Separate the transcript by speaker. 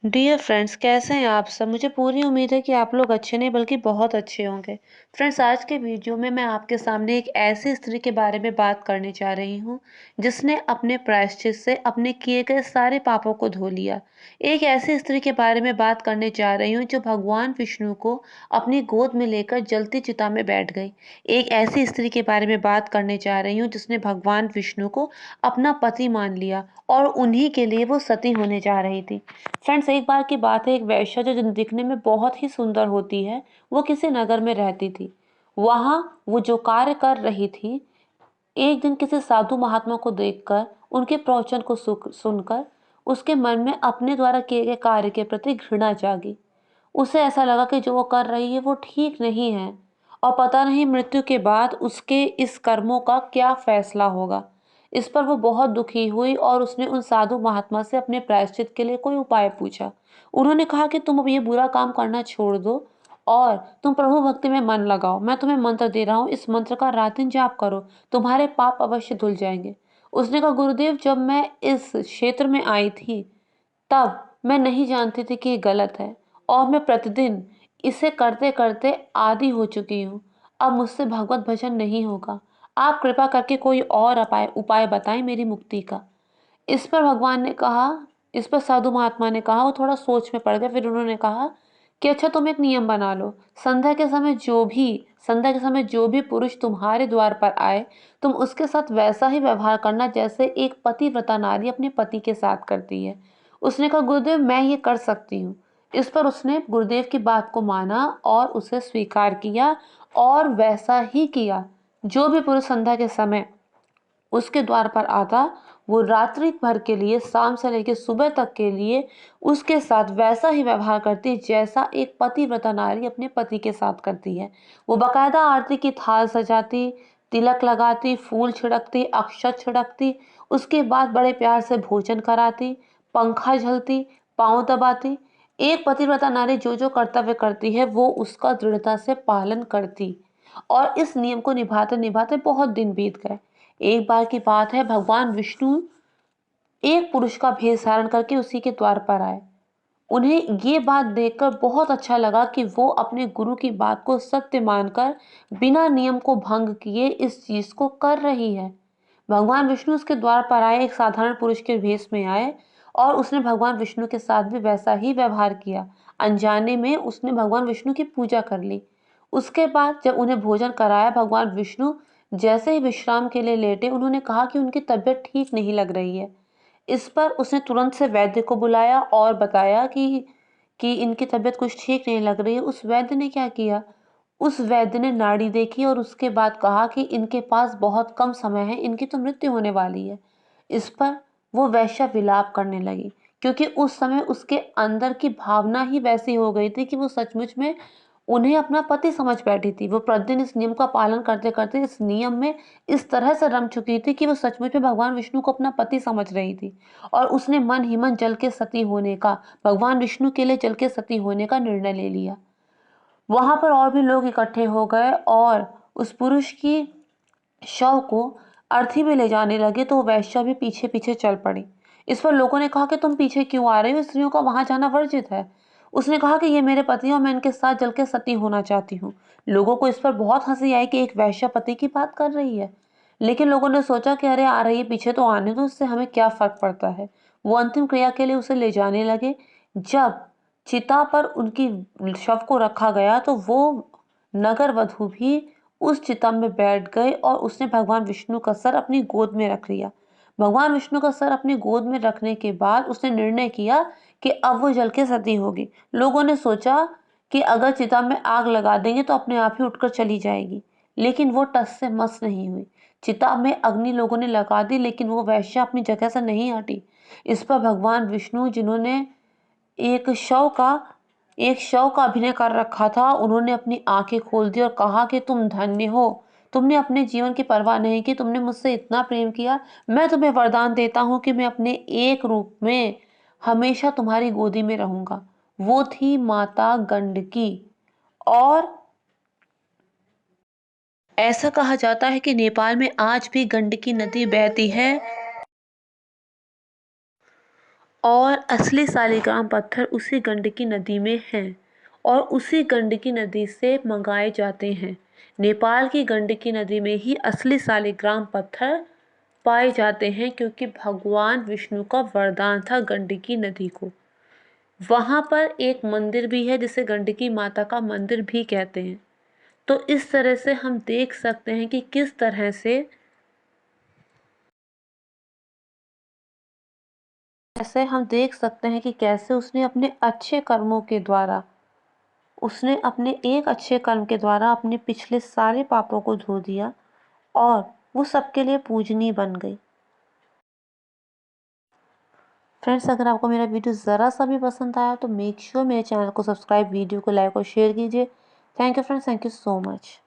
Speaker 1: Dear friends, कैसे हैं आप सब? मुझे पूरी उम्मीद है कि आप लोग अच्छे नहीं बल्कि बहुत अच्छे होंगे। फ्रेंड्स, आज के वीडियो में मैं आपके सामने एक ऐसी स्त्री के बारे में बात करने जा रही हूँ जिसने अपने प्रायश्चित से अपने किए गए सारे पापों को धो लिया। एक ऐसी स्त्री के बारे में बात करने जा रही हूँ जो भगवान विष्णु को अपनी गोद में लेकर जलती चिता में बैठ गई। एक ऐसी स्त्री के बारे में बात करने जा रही हूँ जिसने भगवान विष्णु को अपना पति मान लिया और उन्हीं के लिए वो सती होने जा रही थी। फ्रेंड्स, एक बार की बात है, एक वेश्या जो दिखने में बहुत ही सुंदर होती है, वो किसी नगर में रहती थी। वहां वो जो कार्य कर रही थी, एक दिन किसी साधु महात्मा को देखकर, उनके प्रवचन को सुनकर उसके मन में अपने द्वारा किए गए कार्य के प्रति घृणा जागी। उसे ऐसा लगा कि जो वो कर रही है वो ठीक नहीं है और पता नहीं मृत्यु के बाद उसके इस कर्मों का क्या फैसला होगा। इस पर वो बहुत दुखी हुई और उसने उन साधु महात्मा से अपने प्रायश्चित के लिए कोई उपाय पूछा। उन्होंने कहा कि तुम अब ये बुरा काम करना छोड़ दो और तुम प्रभु भक्ति में मन लगाओ। मैं तुम्हें मंत्र दे रहा हूँ, इस मंत्र का रात दिन जाप करो, तुम्हारे पाप अवश्य धुल जाएंगे। उसने कहा, गुरुदेव, जब मैं इस क्षेत्र में आई थी तब मैं नहीं जानती थी कि ये गलत है और मैं प्रतिदिन इसे करते करते आदी हो चुकी हूँ। अब मुझसे भगवत भजन नहीं होगा। आप कृपा करके कोई और उपाय उपाय बताएं मेरी मुक्ति का। इस पर भगवान ने कहा इस पर साधु महात्मा ने कहा, वो थोड़ा सोच में पड़ गए। फिर उन्होंने कहा कि अच्छा, तुम एक नियम बना लो। संध्या के समय जो भी पुरुष तुम्हारे द्वार पर आए, तुम उसके साथ वैसा ही व्यवहार करना जैसे एक पतिव्रता नारी अपने पति के साथ करती है। उसने कहा, गुरुदेव, मैं ये कर सकती हूँ। इस पर उसने गुरुदेव की बात को माना और उसे स्वीकार किया और वैसा ही किया। जो भी पुरुष संध्या के समय उसके द्वार पर आता, वो रात्रि भर के लिए, शाम से लेकर सुबह तक के लिए उसके साथ वैसा ही व्यवहार करती जैसा एक पतिव्रता नारी अपने पति के साथ करती है। वो बकायदा आरती की थाल सजाती, तिलक लगाती, फूल छिड़कती, अक्षत छिड़कती, उसके बाद बड़े प्यार से भोजन कराती, पंखा झलती, पांव दबाती। एक पतिव्रता नारी जो जो कर्तव्य करती है वो उसका दृढ़ता से पालन करती और इस नियम को निभाते निभाते बहुत दिन बीत गए। एक बार की बात है, भगवान विष्णु एक पुरुष का भेष धारण करके उसी के द्वार पर आए। उन्हें ये बात देखकर बहुत अच्छा लगा कि वो अपने गुरु की बात को सत्य मानकर बिना नियम को भंग किए इस चीज को कर रही है। भगवान विष्णु उसके द्वार पर आए, एक साधारण पुरुष के भेष में आए और उसने भगवान विष्णु के साथ भी वैसा ही व्यवहार किया। अनजाने में उसने भगवान विष्णु की पूजा कर ली। उसके बाद जब उन्हें भोजन कराया, भगवान विष्णु जैसे ही विश्राम के लिए लेटे, उन्होंने कहा कि उनकी तबीयत ठीक नहीं लग रही है। इस पर उसने तुरंत से वैद्य को बुलाया और बताया कि इनकी तबीयत कुछ ठीक नहीं लग रही है। उस वैद्य ने क्या किया, उस वैद्य ने नाड़ी देखी और उसके बाद कहा कि इनके पास बहुत कम समय है, इनकी तो मृत्यु होने वाली है। इस पर वो वैश्या विलाप करने लगी, क्योंकि उस समय उसके अंदर की भावना ही वैसी हो गई थी कि वो सचमुच में उन्हें अपना पति समझ बैठी थी। वो प्रतिदिन इस नियम का पालन करते करते इस नियम में इस तरह से रम चुकी थी कि वो सचमुच में भगवान विष्णु को अपना पति समझ रही थी और उसने मन ही मन जल के सती होने का, भगवान विष्णु के लिए जल के सती होने का निर्णय ले लिया। वहां पर और भी लोग इकट्ठे हो गए और उस पुरुष की शव को अर्थी में ले जाने लगे, तो वैश्या भी पीछे पीछे चल पड़ी। इस पर लोगों ने कहा कि तुम पीछे क्यों आ रहे हो, स्त्रियों का वहां जाना वर्जित है। उसने कहा कि ये मेरे पति और मैं इनके साथ जल के सती होना चाहती हूँ। लोगों को इस पर बहुत हंसी आई कि एक वैश्या पति की बात कर रही है, लेकिन लोगों ने सोचा कि अरे, आ रही है पीछे तो आने दो, उससे हमें क्या फर्क पड़ता है। वो अंतिम क्रिया के लिए उसे ले जाने लगे। जब चिता पर उनकी शव को रखा गया तो वो नगर वधू भी उस चिता में बैठ गए और उसने भगवान विष्णु का सर अपनी गोद में रख लिया। भगवान विष्णु का सर अपनी गोद में रखने के बाद उसने निर्णय किया कि अब वो जल के सती होगी। लोगों ने सोचा कि अगर चिता में आग लगा देंगे तो अपने आप ही उठकर चली जाएगी, लेकिन वो टस से मस नहीं हुई। चिता में अग्नि लोगों ने लगा दी, लेकिन वो वैश्या अपनी जगह से नहीं हटी। इस पर भगवान विष्णु, जिन्होंने एक शव का एक शव का अभिनय कर रखा था, उन्होंने अपनी आंखें खोल दी और कहा कि तुम धन्य हो, तुमने अपने जीवन की परवाह नहीं की, तुमने मुझसे इतना प्रेम किया। मैं तुम्हें वरदान देता हूँ कि मैं अपने एक रूप में हमेशा तुम्हारी गोदी में रहूंगा। वो थी माता गंडकी। और ऐसा कहा जाता है कि नेपाल में आज भी गंडकी नदी बहती है और असली शालिग्राम पत्थर उसी गंडकी नदी में हैं और उसी गंडकी नदी से मंगाए जाते हैं। नेपाल की गंडकी नदी में ही असली शालिग्राम पत्थर पाए जाते हैं, क्योंकि भगवान विष्णु का वरदान था गंडकी नदी को। वहाँ पर एक मंदिर भी है जिसे गंडकी माता का मंदिर भी कहते हैं। तो इस तरह से हम देख सकते हैं कि किस तरह से ऐसे हम देख सकते हैं कि कैसे उसने अपने अच्छे कर्मों के द्वारा, उसने अपने एक अच्छे कर्म के द्वारा अपने पिछले सारे पापों को धो दिया और वो सबके लिए पूजनीय बन गई। फ्रेंड्स, अगर आपको मेरा वीडियो ज़रा सा भी पसंद आया तो मेक श्योर मेरे चैनल को सब्सक्राइब, वीडियो को लाइक और शेयर कीजिए। Thank you friends, thank you so much.